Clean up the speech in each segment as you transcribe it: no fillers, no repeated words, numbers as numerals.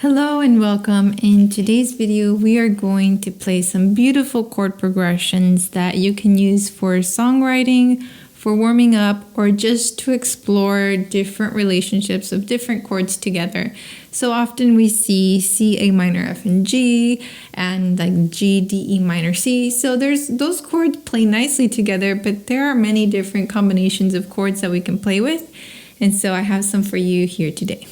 Hello and welcome. In today's video, we are going to play some beautiful chord progressions that you can use for songwriting, for warming up, or just to explore different relationships of different chords together. So often we see C, A minor, F, and G, and like G, D, E minor, C. So those chords play nicely together, but there are many different combinations of chords that we can play with. And so I have some for you here today.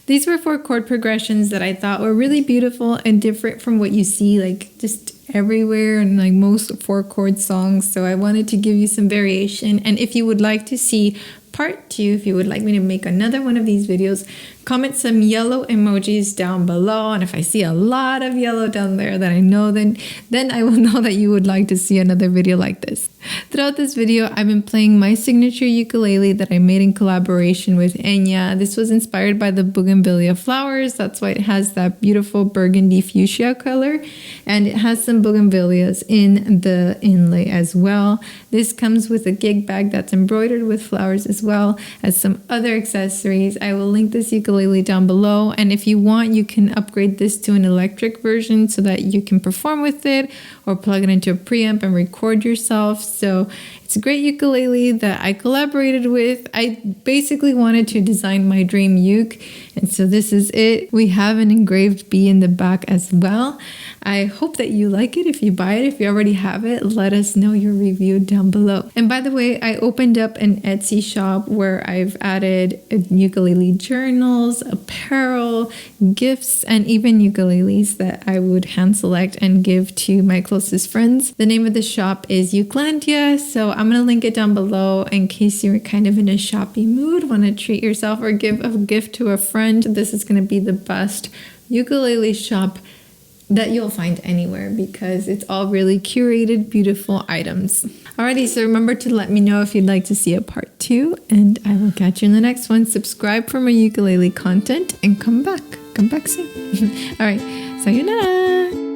These were 4 chord progressions that I thought were really beautiful and different from what you see like just everywhere and like most 4-chord songs. So I wanted to give you some variation. And if you would like to see part 2, if you would like me to make another one of these videos, comment some yellow emojis down below. And if I see a lot of yellow down there, that I know then I will know that you would like to see another video like this. Throughout this video, I've been playing my signature ukulele that I made in collaboration with Enya. This was inspired by the bougainvillea flowers. That's why it has that beautiful burgundy fuchsia color. And it has some bougainvilleas in the inlay as well. This comes with a gig bag that's embroidered with flowers as well as some other accessories. I will link this ukulele down below. And if you want, you can upgrade this to an electric version so that you can perform with it or plug it into a preamp and record yourself. So it's a great ukulele that I collaborated with. I basically wanted to design my dream uke, and so this is it. We have an engraved bee in the back as well. I hope that you like it. If you buy it, if you already have it, let us know your review down below. And by the way, I opened up an Etsy shop where I've added ukulele journals, apparel, gifts, and even ukuleles that I would hand select and give to my closest friends. The name of the shop is Ukelandia, so I'm going to link it down below in case you're kind of in a shopping mood, want to treat yourself or give a gift to a friend. This is going to be the best ukulele shop that you'll find anywhere because it's all really curated, beautiful items. Alrighty, so remember to let me know if you'd like to see a part 2, and I will catch you in the next one. Subscribe for my ukulele content and come back soon. Alright, sayonara!